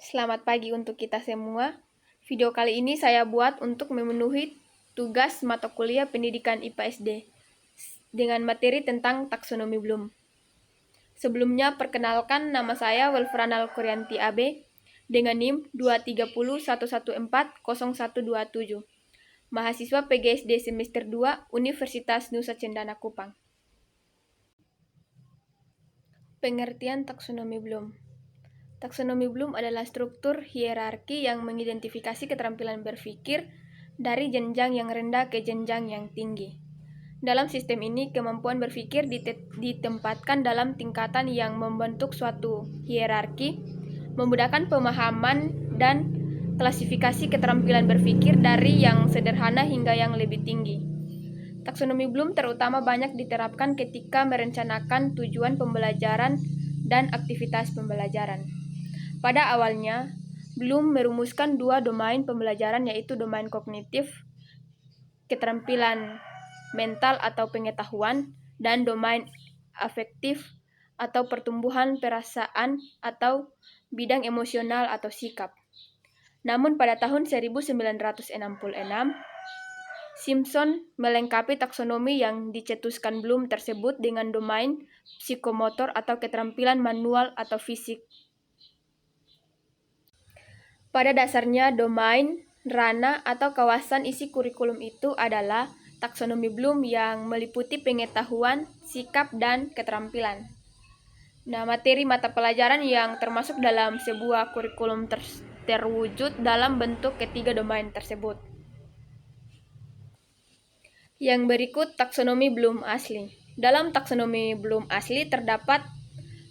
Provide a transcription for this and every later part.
Selamat pagi untuk kita semua. Video kali ini saya buat untuk memenuhi tugas mata kuliah pendidikan IPA SD dengan materi tentang taksonomi Bloom. Sebelumnya, perkenalkan nama saya Welfranal Kurianti AB dengan NIM 23011400127, mahasiswa PGSD semester 2 Universitas Nusa Cendana Kupang. Pengertian taksonomi Bloom. Taksonomi Bloom adalah struktur hierarki yang mengidentifikasi keterampilan berpikir dari jenjang yang rendah ke jenjang yang tinggi. Dalam sistem ini, kemampuan berpikir ditempatkan dalam tingkatan yang membentuk suatu hierarki, memudahkan pemahaman dan klasifikasi keterampilan berpikir dari yang sederhana hingga yang lebih tinggi. Taksonomi Bloom terutama banyak diterapkan ketika merencanakan tujuan pembelajaran dan aktivitas pembelajaran. Pada awalnya, Bloom merumuskan dua domain pembelajaran, yaitu domain kognitif, keterampilan mental atau pengetahuan, dan domain afektif atau pertumbuhan perasaan atau bidang emosional atau sikap. Namun pada tahun 1966, Simpson melengkapi taksonomi yang dicetuskan Bloom tersebut dengan domain psikomotor atau keterampilan manual atau fisik. Pada dasarnya, domain, ranah, atau kawasan isi kurikulum itu adalah taksonomi Bloom yang meliputi pengetahuan, sikap, dan keterampilan. Nah, materi mata pelajaran yang termasuk dalam sebuah kurikulum terwujud dalam bentuk ketiga domain tersebut. Yang berikut taksonomi Bloom asli. Dalam taksonomi Bloom asli terdapat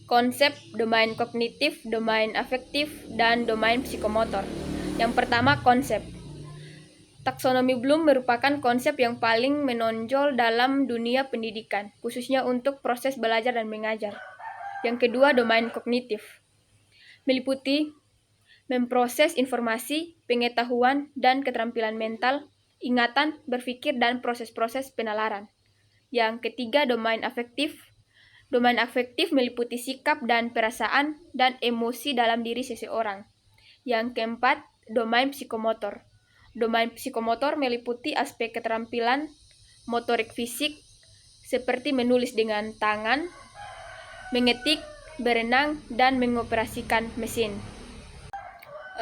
konsep domain kognitif, domain afektif, dan domain psikomotor. Yang pertama, konsep. Taksonomi Bloom merupakan konsep yang paling menonjol dalam dunia pendidikan, khususnya untuk proses belajar dan mengajar. Yang kedua, domain kognitif. Meliputi memproses informasi, pengetahuan, dan keterampilan mental, ingatan, berpikir, dan proses-proses penalaran. Yang ketiga, domain afektif. Domain afektif meliputi sikap dan perasaan dan emosi dalam diri seseorang. Yang keempat, domain psikomotor. Domain psikomotor meliputi aspek keterampilan motorik fisik seperti menulis dengan tangan, mengetik, berenang, dan mengoperasikan mesin.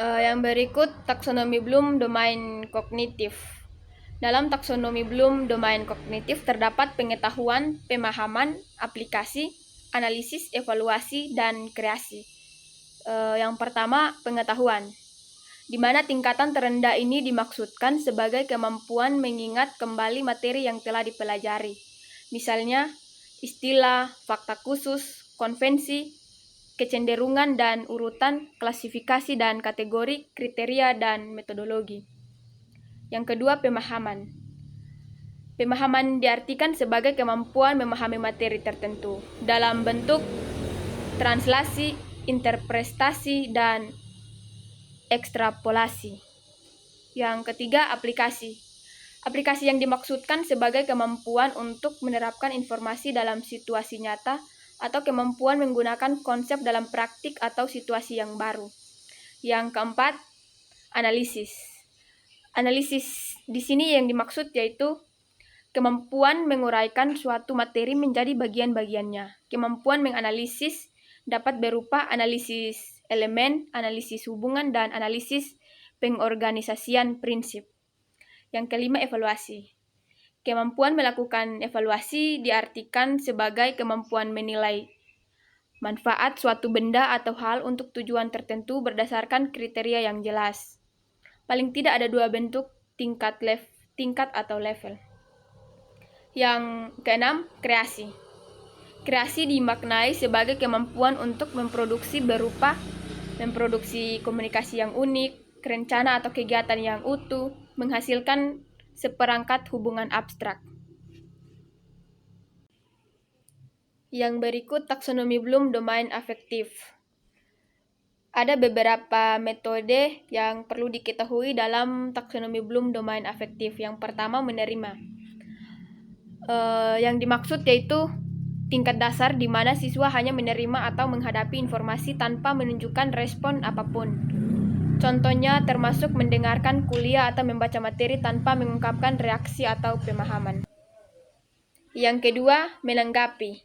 Yang berikut taksonomi Bloom domain kognitif. Dalam taksonomi Bloom domain kognitif terdapat pengetahuan, pemahaman, aplikasi, analisis, evaluasi, dan kreasi. Yang pertama, pengetahuan, di mana tingkatan terendah ini dimaksudkan sebagai kemampuan mengingat kembali materi yang telah dipelajari. Misalnya, istilah, fakta khusus, konvensi, kecenderungan dan urutan, klasifikasi dan kategori, kriteria, dan metodologi. Yang kedua, pemahaman. Pemahaman diartikan sebagai kemampuan memahami materi tertentu dalam bentuk translasi, interpretasi, dan ekstrapolasi. Yang ketiga, aplikasi. Aplikasi yang dimaksudkan sebagai kemampuan untuk menerapkan informasi dalam situasi nyata atau kemampuan menggunakan konsep dalam praktik atau situasi yang baru. Yang keempat, analisis. Analisis di sini yang dimaksud yaitu kemampuan menguraikan suatu materi menjadi bagian-bagiannya. Kemampuan menganalisis dapat berupa analisis elemen, analisis hubungan, dan analisis pengorganisasian prinsip. Yang kelima, evaluasi. Kemampuan melakukan evaluasi diartikan sebagai kemampuan menilai manfaat suatu benda atau hal untuk tujuan tertentu berdasarkan kriteria yang jelas. Paling tidak ada dua bentuk tingkat atau level. Yang keenam, kreasi. Kreasi dimaknai sebagai kemampuan untuk memproduksi berupa memproduksi komunikasi yang unik, rencana atau kegiatan yang utuh, menghasilkan seperangkat hubungan abstrak. Yang berikut taksonomi Bloom domain afektif. Ada beberapa metode yang perlu diketahui dalam taksonomi Bloom domain afektif. Yang pertama, menerima. Yang dimaksud yaitu tingkat dasar di mana siswa hanya menerima atau menghadapi informasi tanpa menunjukkan respon apapun. Contohnya termasuk mendengarkan kuliah atau membaca materi tanpa mengungkapkan reaksi atau pemahaman. Yang kedua, menanggapi.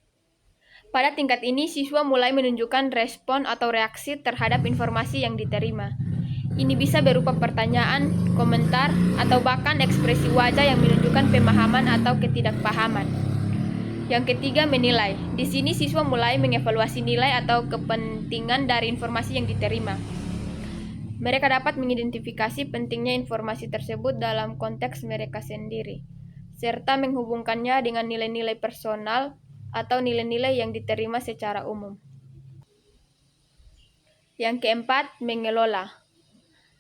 Pada tingkat ini, siswa mulai menunjukkan respon atau reaksi terhadap informasi yang diterima. Ini bisa berupa pertanyaan, komentar, atau bahkan ekspresi wajah yang menunjukkan pemahaman atau ketidakpahaman. Yang ketiga, menilai. Di sini siswa mulai mengevaluasi nilai atau kepentingan dari informasi yang diterima. Mereka dapat mengidentifikasi pentingnya informasi tersebut dalam konteks mereka sendiri, serta menghubungkannya dengan nilai-nilai personal atau nilai-nilai yang diterima secara umum. Yang keempat, mengelola.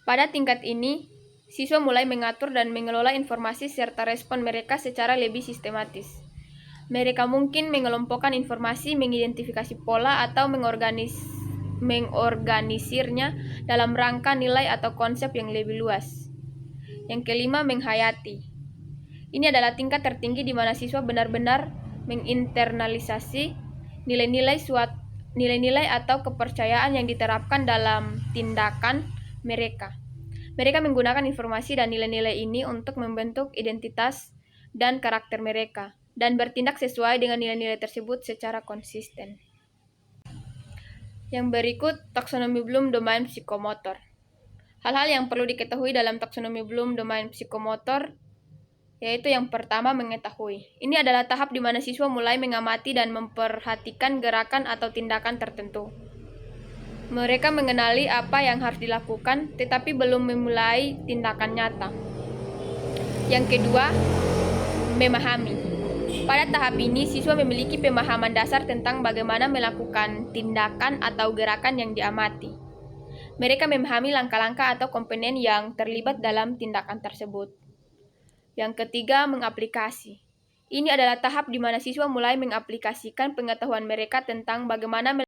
Pada tingkat ini, siswa mulai mengatur dan mengelola informasi serta respon mereka secara lebih sistematis. Mereka mungkin mengelompokkan informasi, mengidentifikasi pola, atau mengorganisirnya dalam rangka nilai atau konsep yang lebih luas. Yang kelima, menghayati. Ini adalah tingkat tertinggi di mana siswa benar-benar menginternalisasi nilai-nilai atau kepercayaan yang diterapkan dalam tindakan mereka. Mereka menggunakan informasi dan nilai-nilai ini untuk membentuk identitas dan karakter mereka, dan bertindak sesuai dengan nilai-nilai tersebut secara konsisten. Yang berikut, taksonomi Bloom domain psikomotor. Hal-hal yang perlu diketahui dalam taksonomi Bloom domain psikomotor yaitu yang pertama, mengetahui. Ini adalah tahap di mana siswa mulai mengamati dan memperhatikan gerakan atau tindakan tertentu. Mereka mengenali apa yang harus dilakukan, tetapi belum memulai tindakan nyata. Yang kedua, memahami. Pada tahap ini, siswa memiliki pemahaman dasar tentang bagaimana melakukan tindakan atau gerakan yang diamati. Mereka memahami langkah-langkah atau komponen yang terlibat dalam tindakan tersebut. Yang ketiga, mengaplikasi. Ini adalah tahap di mana siswa mulai mengaplikasikan pengetahuan mereka tentang bagaimana